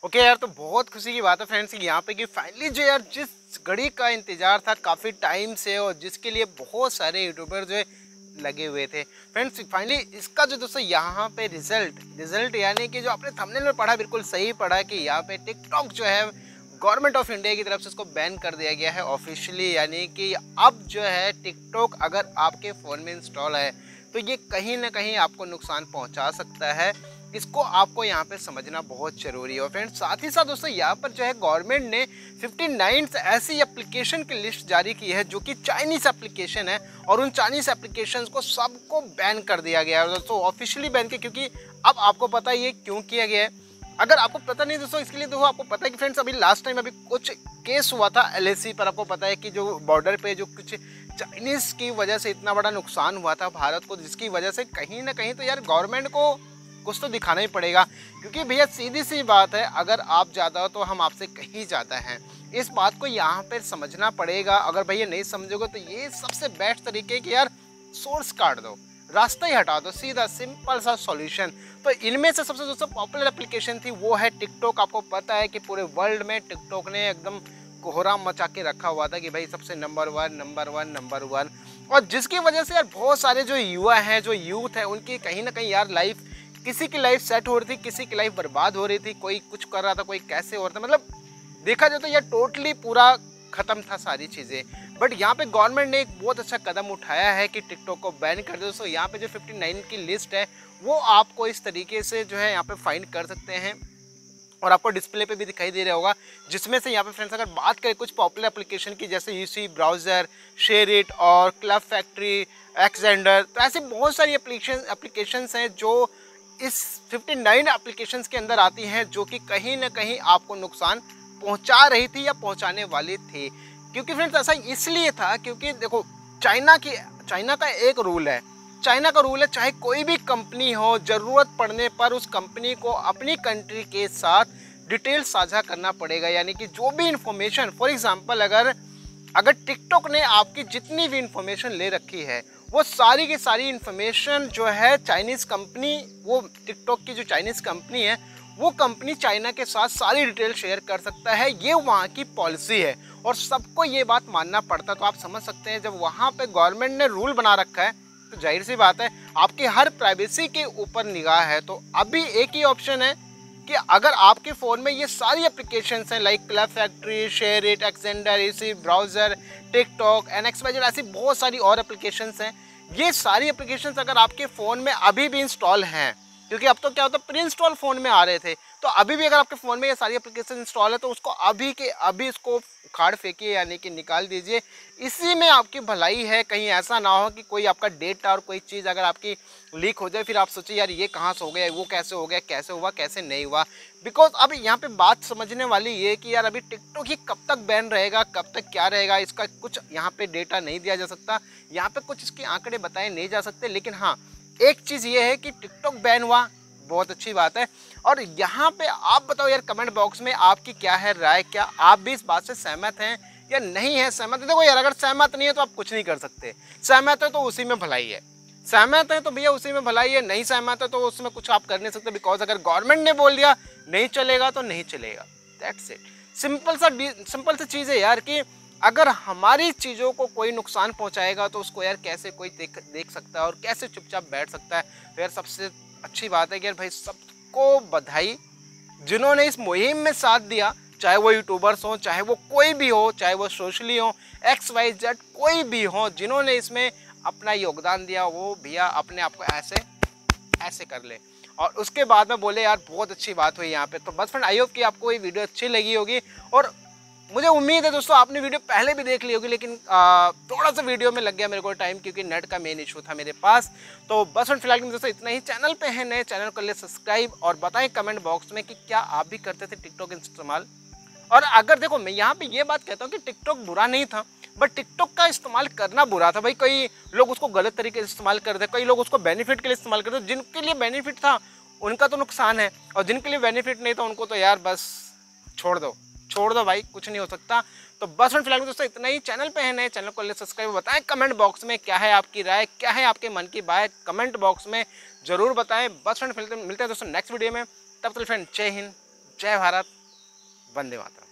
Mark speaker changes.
Speaker 1: Okay यार, तो बहुत खुशी की बात है फ्रेंड्स यहाँ पे कि फाइनली जो यार जिस घड़ी का इंतजार था काफ़ी टाइम से और जिसके लिए बहुत सारे यूट्यूबर जो है लगे हुए थे फ्रेंड्स, फाइनली इसका जो दोस्तों यहाँ पे रिजल्ट यानी कि जो आपने थंबनेल में पढ़ा बिल्कुल सही पढ़ा कि यहाँ पे टिकटॉक जो है गवर्नमेंट ऑफ इंडिया की तरफ से इसको बैन कर दिया गया है ऑफिशियली। यानी कि अब जो है टिकटॉक अगर आपके फ़ोन में इंस्टॉल है तो ये कहीं ना कहीं आपको नुकसान पहुंचा सकता है। इसको आपको यहाँ पे समझना बहुत जरूरी है। और फ्रेंड्स साथ ही साथ दोस्तों यहाँ पर जो है गवर्नमेंट ने 59 ऐसी एप्लीकेशन की लिस्ट जारी की है जो कि चाइनीज एप्लीकेशन है और उन चाइनीज एप्लीकेशन को सबको बैन कर दिया गया है दोस्तों, ऑफिशियली बैन किया। क्योंकि अब आपको पता है ये क्यों किया गया है। अगर आपको पता नहीं दोस्तों, इसके लिए देखो आपको पता है कि फ्रेंड्स अभी लास्ट टाइम अभी कुछ केस हुआ था एलएसी पर। आपको पता है कि जो बॉर्डर पे जो कुछ चाइनीज की वजह से इतना बड़ा नुकसान हुआ था भारत को, जिसकी वजह से कहीं ना कहीं तो यार गवर्नमेंट को कुछ तो दिखाना ही पड़ेगा। क्योंकि भैया सीधी सी बात है, अगर आप ज़्यादा हो तो हम आपसे कहीं ज़्यादा हैं। इस बात को यहाँ पर समझना पड़ेगा। अगर भैया नहीं समझोगे तो ये सबसे बेस्ट तरीके है कि यार सोर्स काट दो, रास्ता ही हटा दो, सीधा सिंपल सा सॉल्यूशन। तो इनमें से सबसे दोस्तों पॉपुलर एप्लीकेशन थी वो है टिकटॉक। आपको पता है कि पूरे वर्ल्ड में टिकटॉक ने एकदम कोहराम मचा के रखा हुआ था कि भाई सबसे नंबर वन। और जिसकी वजह से यार बहुत सारे जो युवा हैं, जो यूथ है, उनकी कहीं ना कहीं यार लाइफ, किसी की लाइफ सेट हो रही थी, किसी की लाइफ बर्बाद हो रही थी, कोई कुछ कर रहा था, कोई कैसे हो रहा था। मतलब देखा जाए तो यार टोटली पूरा खत्म था सारी चीज़ें। बट यहाँ पे गवर्नमेंट ने एक बहुत अच्छा कदम उठाया है कि टिकटॉक को बैन कर दो। दोस्तों यहाँ पे जो 59 की लिस्ट है वो आपको इस तरीके से जो है यहाँ पे फाइंड कर सकते हैं और आपको डिस्प्ले पे भी दिखाई दे रहा होगा। जिसमें से यहाँ पे फ्रेंड्स अगर बात करें कुछ पॉपुलर एप्लीकेशन की, जैसे यूसी ब्राउज़र, शेयरिट और क्लब फैक्ट्री, एक्सेंडर, तो ऐसी बहुत सारी एप्लीकेशंस हैं जो इस 59 एप्लीकेशंस के अंदर आती हैं, जो कि कहीं ना कहीं आपको नुकसान पहुंचा रही थी या पहुंचाने वाली थी। क्योंकि फ्रेंड्स ऐसा इसलिए था क्योंकि देखो चाइना का एक रूल है, चाइना का रूल है चाहे कोई भी कंपनी हो, ज़रूरत पड़ने पर उस कंपनी को अपनी कंट्री के साथ डिटेल साझा करना पड़ेगा। यानी कि जो भी इंफॉर्मेशन, फॉर एग्जांपल अगर टिकटॉक ने आपकी जितनी भी इंफॉर्मेशन ले रखी है वो सारी की सारी इंफॉर्मेशन जो है चाइनीज़ कंपनी, वो टिकटॉक की जो चाइनीज़ कंपनी है वो कंपनी चाइना के साथ सारी डिटेल शेयर कर सकता है। ये वहाँ की पॉलिसी है और सबको ये बात मानना पड़ता है। तो आप समझ सकते हैं जब वहाँ पे गवर्नमेंट ने रूल बना रखा है तो जाहिर सी बात है आपकी हर प्राइवेसी के ऊपर निगाह है। तो अभी एक ही ऑप्शन है कि अगर आपके फ़ोन में ये सारी एप्लीकेशंस हैं like club factory, SHAREit, ascender, UC browser, TikTok, NXYZ, ऐसी बहुत सारी और एप्लीकेशंस हैं। ये सारी एप्लीकेशंस अगर आपके फ़ोन में अभी भी इंस्टॉल हैं, क्योंकि अब तो क्या होता है प्री इंस्टॉल फ़ोन में आ रहे थे, तो अभी भी अगर आपके फ़ोन में ये सारी एप्लीकेशन इंस्टॉल है तो उसको अभी के अभी इसको उखाड़ फेंकिए, यानी कि निकाल दीजिए। इसी में आपकी भलाई है। कहीं ऐसा ना हो कि कोई आपका डेटा और कोई चीज़ अगर आपकी लीक हो जाए फिर आप सोचिए यार ये कहाँ से हो गया, वो कैसे हो गया, कैसे हुआ, कैसे नहीं हुआ। बिकॉज अब यहाँ पे बात समझने वाली ये कि यार अभी टिकटॉक ये कब तक बैन रहेगा, कब तक क्या रहेगा, इसका कुछ यहाँ पे डेटा नहीं दिया जा सकता, यहाँ पे कुछ इसके आंकड़े बताए नहीं जा सकते। लेकिन हाँ, एक चीज़ ये है कि टिकटॉक बैन हुआ, बहुत अच्छी बात है। और यहाँ पे आप बताओ यार कमेंट बॉक्स में आपकी क्या है राय, क्या आप भी इस बात से सहमत हैं या नहीं है सहमत? देखो यार अगर सहमत नहीं है तो आप कुछ नहीं कर सकते, सहमत है तो उसी में भलाई है, सहमत है तो भैया उसी में भलाई है, नहीं सहमत है तो उसमें कुछ आप कर नहीं सकते। बिकॉज अगर गवर्नमेंट ने बोल दिया नहीं चलेगा तो नहीं चलेगा, दैट्स इट। सिंपल सी चीज़ है यार कि अगर हमारी चीज़ों को कोई नुकसान पहुंचाएगा तो उसको यार कैसे कोई देख सकता है और कैसे चुपचाप बैठ सकता है। तो यार सबसे अच्छी बात है कि यार भाई सबको बधाई जिन्होंने इस मुहिम में साथ दिया, चाहे वो यूट्यूबर्स हो, चाहे वो कोई भी हो, चाहे वो सोशली हो, XYZ कोई भी हो, जिन्होंने इसमें अपना योगदान दिया वो भैया अपने आप को ऐसे कर ले और उसके बाद में बोले यार बहुत अच्छी बात हुई यहाँ पे। तो बस फ्रेंड आई होप कि आपको ये वीडियो अच्छी लगी होगी और मुझे उम्मीद है दोस्तों आपने वीडियो पहले भी देख ली होगी, लेकिन थोड़ा सा वीडियो में लग गया मेरे को टाइम क्योंकि नेट का मेन इशू था मेरे पास। तो बस फ्रेंड फिलहाल में दोस्तों इतना ही। चैनल पे है नए, चैनल को ले सब्सक्राइब और बताएं कमेंट बॉक्स में कि क्या आप भी करते थे टिकटॉक इस्तेमाल। और अगर देखो मैं यहाँ पे ये बात कहता हूँ कि टिकटॉक बुरा नहीं था, बट टिकटॉक का इस्तेमाल करना बुरा था। भाई कई लोग उसको गलत तरीके से इस्तेमाल करते, कई लोग उसको बेनिफिट के लिए इस्तेमाल करते। जिनके लिए बेनिफिट था उनका तो नुकसान है और जिनके लिए बेनिफिट नहीं था उनको तो यार बस छोड़ दो भाई, कुछ नहीं हो सकता। तो बस फिलहाल दोस्तों इतना ही। चैनल पे है नए, चैनल को ले सब्सक्राइब, बताएं कमेंट बॉक्स में क्या है आपकी राय, क्या है आपके मन की बात, कमेंट बॉक्स में जरूर बताएं। बस फ्रेंड मिलते हैं दोस्तों नेक्स्ट वीडियो में। तब तक फ्रेंड जय हिंद, जय भारत, वंदे मातरम।